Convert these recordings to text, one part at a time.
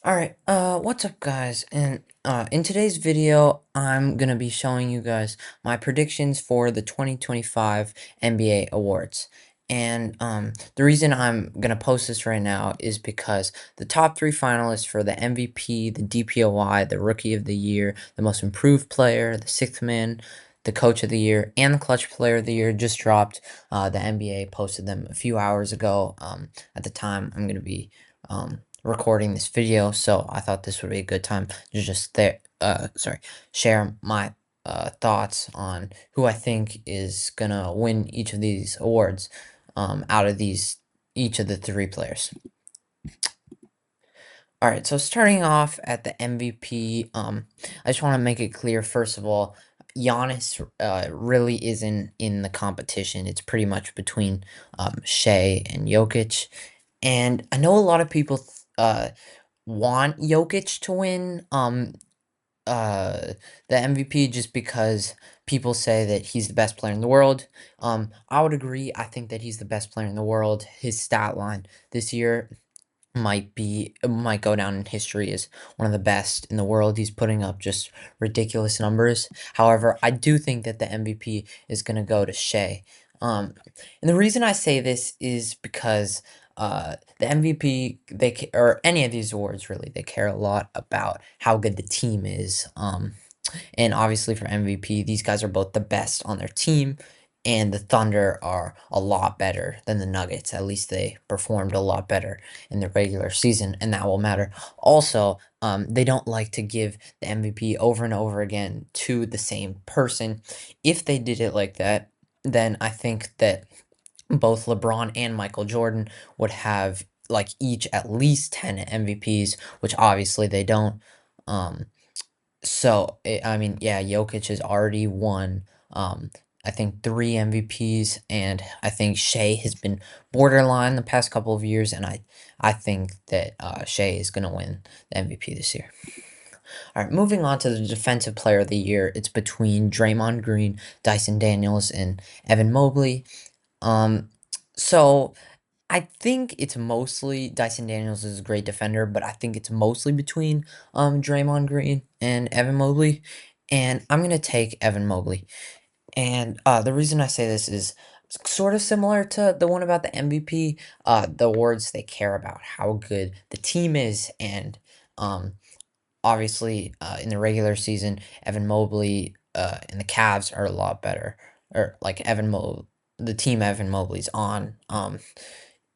Alright, what's up guys? And in today's video, I'm gonna be showing you guys my predictions for the 2025 NBA awards. And the reason I'm gonna post this right now is because the top three finalists for the MVP, the DPOY, the Rookie of the Year, the Most Improved Player, the Sixth Man, the Coach of the Year, and the Clutch Player of the Year just dropped. The NBA posted them a few hours ago. At the time, I'm gonna be recording this video, so I thought this would be a good time to just share my thoughts on who I think is gonna win each of these awards out of each of the three players. All right, so starting off at the MVP, I just want to make it clear first of all, Giannis really isn't in the competition. It's pretty much between Shea and Jokic, and I know a lot of people want Jokic to win uh the MVP just because people say that he's the best player in the world. I would agree. I think that he's the best player in the world. His stat line this year might go down in history as one of the best in the world. He's putting up just ridiculous numbers. However, I do think that the MVP is going to go to Shea. And the reason I say this is because the MVP or any of these awards really they care a lot about how good the team is. And obviously for MVP, these guys are both the best on their team, and the Thunder are a lot better than the Nuggets. At least they performed a lot better in the regular season, and that will matter. Also, they don't like to give the MVP over and over again to the same person. If they did it like that, then I think that both LeBron and Michael Jordan would have like each at least 10 MVPs, which obviously they don't. Um, I mean, yeah, Jokic has already won, I think 3 MVPs, and I think Shea has been borderline the past couple of years, and I think that Shea is gonna win the MVP this year. All right, moving on to the Defensive Player of the Year. It's between Draymond Green, Dyson Daniels, and Evan Mobley. Um, so I think it's mostly Dyson Daniels is a great defender, but I think it's mostly between Draymond Green and Evan Mobley, and I'm gonna take Evan Mobley. And the reason I say this is sort of similar to the one about the MVP. The awards they care about how good the team is, and um, obviously in the regular season, Evan Mobley and the Cavs are a lot better, or like the team Evan Mobley's on.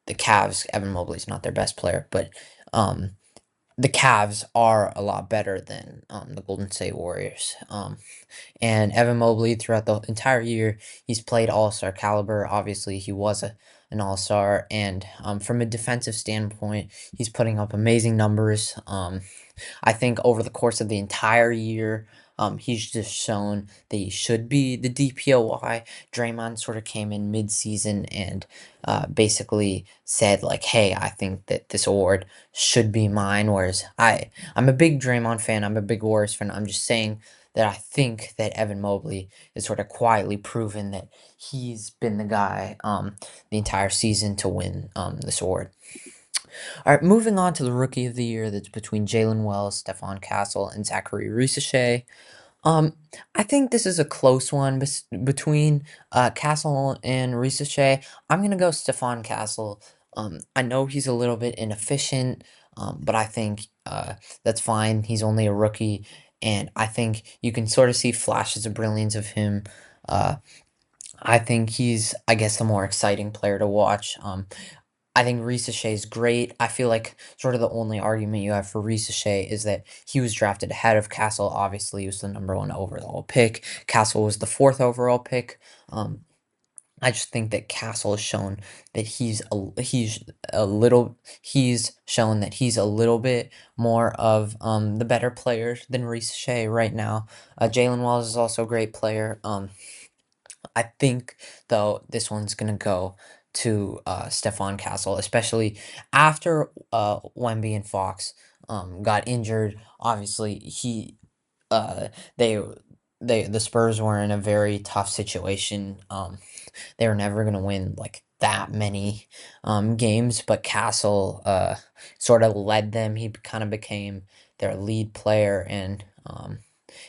The Cavs, Evan Mobley's not their best player, but um, the Cavs are a lot better than the Golden State Warriors. And Evan Mobley, throughout the entire year, he's played All Star caliber. Obviously, he was an All Star, and from a defensive standpoint, he's putting up amazing numbers. I think over the course of the entire year, he's just shown that he should be the DPOY. Draymond sort of came in mid-season and basically said like, "Hey, I think that this award should be mine." Whereas I'm a big Draymond fan. I'm a big Warriors fan. I'm just saying that I think that Evan Mobley is sort of quietly proven that he's been the guy the entire season to win this award. All right, moving on to the Rookie of the Year that's between Jalen Wells, Stephon Castle, and Zachary Ricochet. Um, I think this is a close one between Castle and Ricochet. I'm gonna go Stephon Castle. I know he's a little bit inefficient, but I think that's fine. He's only a rookie, and I think you can sort of see flashes of brilliance of him. Uh, I think he's, I guess, the more exciting player to watch. I think Ricochet is great. I feel like sort of the only argument you have for Ricochet is that he was drafted ahead of Castle. Obviously, he was the number one overall pick. Castle was the fourth overall pick. Um, I just think that Castle has shown that he's shown that he's a little bit more of the better player than Ricochet right now. Jalen Wells is also a great player. I think though this one's gonna go to Stephon Castle, especially after Wemby and Fox got injured. Obviously, uh they the Spurs were in a very tough situation. They were never gonna win like that many games, but Castle sort of led them. He kind of became their lead player, and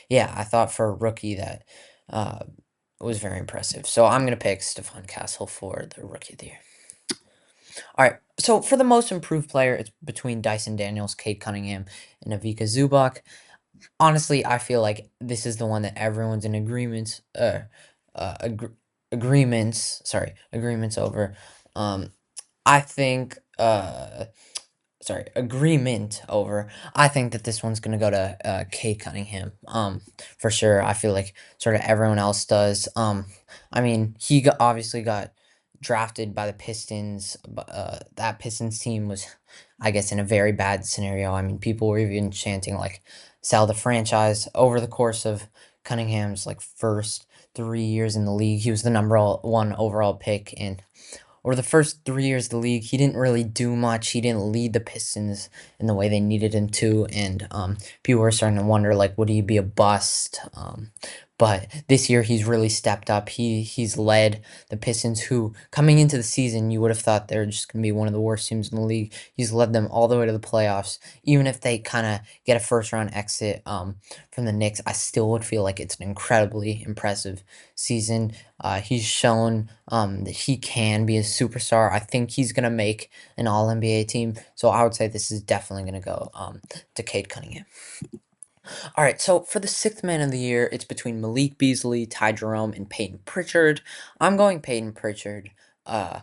yeah, I thought for a rookie that uh, was very impressive. So I'm gonna pick Stephon Castle for the rookie of the year. All right. So for the most improved player, it's between Dyson Daniels, Cade Cunningham, and Avika Zubac. Honestly, I feel like this is the one that everyone's in agreements, agreements over. Um, I think, agreement over. I think that this one's gonna go to Cade Cunningham. For sure. I feel like sort of everyone else does. I mean, obviously got drafted by the Pistons, but that Pistons team was, I guess, in a very bad scenario. I mean, people were even chanting like sell the franchise over the course of Cunningham's like first 3 years in the league. He was the #1 overall pick, and over the first 3 years of the league, he didn't really do much. He didn't lead the Pistons in the way they needed him to, and people were starting to wonder, like, would he be a bust? But this year, he's really stepped up. He's led the Pistons, who coming into the season, you would have thought they're just going to be one of the worst teams in the league. He's led them all the way to the playoffs. Even if they kind of get a first round exit from the Knicks, I still would feel like it's an incredibly impressive season. He's shown that he can be a superstar. I think he's going to make an All NBA team. So I would say this is definitely going to go to Cade Cunningham. All right, so for the sixth man of the year, it's between Malik Beasley, Ty Jerome, and Peyton Pritchard. I'm going Peyton Pritchard. Uh,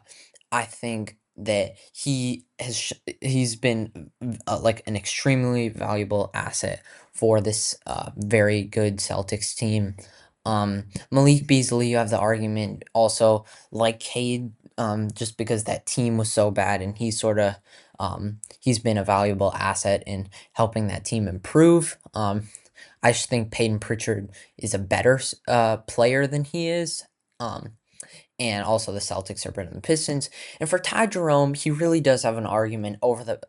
I think that he's been like an extremely valuable asset for this very good Celtics team. Malik Beasley, you have the argument also like Cade, just because that team was so bad, and he's been a valuable asset in helping that team improve. I just think Peyton Pritchard is a better player than he is. And also the Celtics are better than the Pistons. And for Ty Jerome, he really does have an argument over the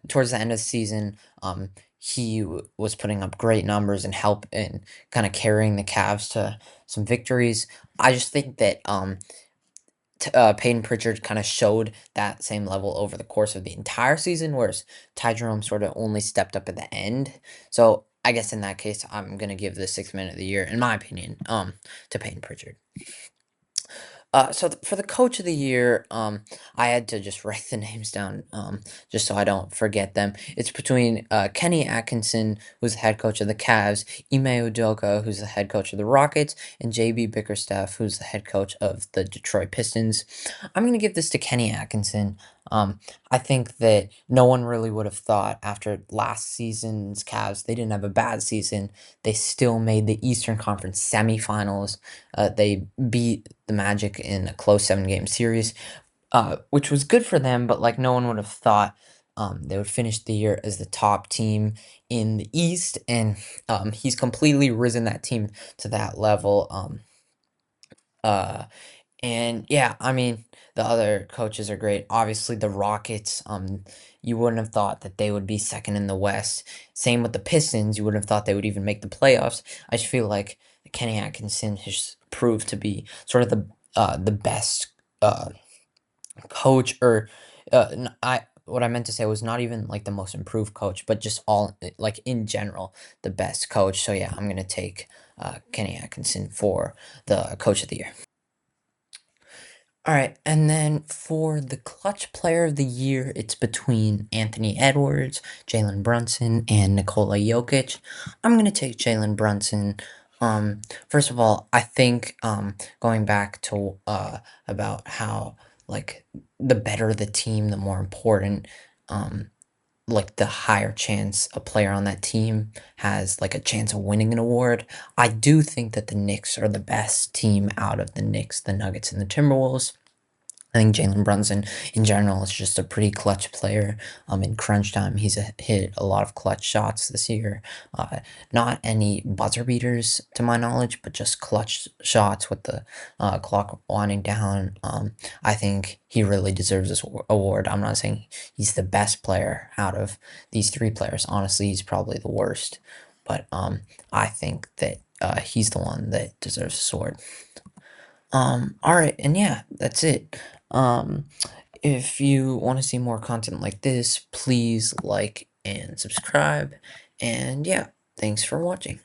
towards the end of the season. Was putting up great numbers and help and kind of carrying the Cavs to some victories. I just think that Peyton Pritchard kind of showed that same level over the course of the entire season, whereas Ty Jerome sort of only stepped up at the end. So I guess in that case, I'm gonna give the sixth man of the year, in my opinion, to Peyton Pritchard. For the coach of the year, I had to just write the names down, just so I don't forget them. It's between Kenny Atkinson, who's the head coach of the Cavs, Ime Udoka, who's the head coach of the Rockets, and JB Bickerstaff, who's the head coach of the Detroit Pistons. I'm going to give this to Kenny Atkinson. I think that no one really would have thought after last season's Cavs, they didn't have a bad season. They still made the Eastern Conference semifinals. They beat the Magic in a close 7-game series, which was good for them, but like no one would have thought they would finish the year as the top team in the East, and he's completely risen that team to that level. Uh, and yeah, I mean, the other coaches are great. Obviously, the Rockets, you wouldn't have thought that they would be second in the West. Same with the Pistons, you wouldn't have thought they would even make the playoffs. I just feel like Kenny Atkinson has proved to be sort of the best coach, or what I meant to say was not even like the most improved coach, but just all like in general the best coach. So yeah, I'm gonna take Kenny Atkinson for the coach of the year. All right, and then for the clutch player of the year, it's between Anthony Edwards, Jalen Brunson, and Nikola Jokic. I'm gonna take Jalen Brunson. First of all, I think going back to about how like the better the team, the more important like the higher chance a player on that team has like a chance of winning an award. I do think that the Knicks are the best team out of the Knicks, the Nuggets, and the Timberwolves. I think Jalen Brunson in general is just a pretty clutch player. In crunch time, he's hit a lot of clutch shots this year. Not any buzzer beaters to my knowledge, but just clutch shots with the clock winding down. I think he really deserves this award. I'm not saying he's the best player out of these three players. Honestly, he's probably the worst. But I think that he's the one that deserves the sword. Alright, and yeah, that's it. Um, if you wanna see more content like this, please like and subscribe, and yeah, thanks for watching.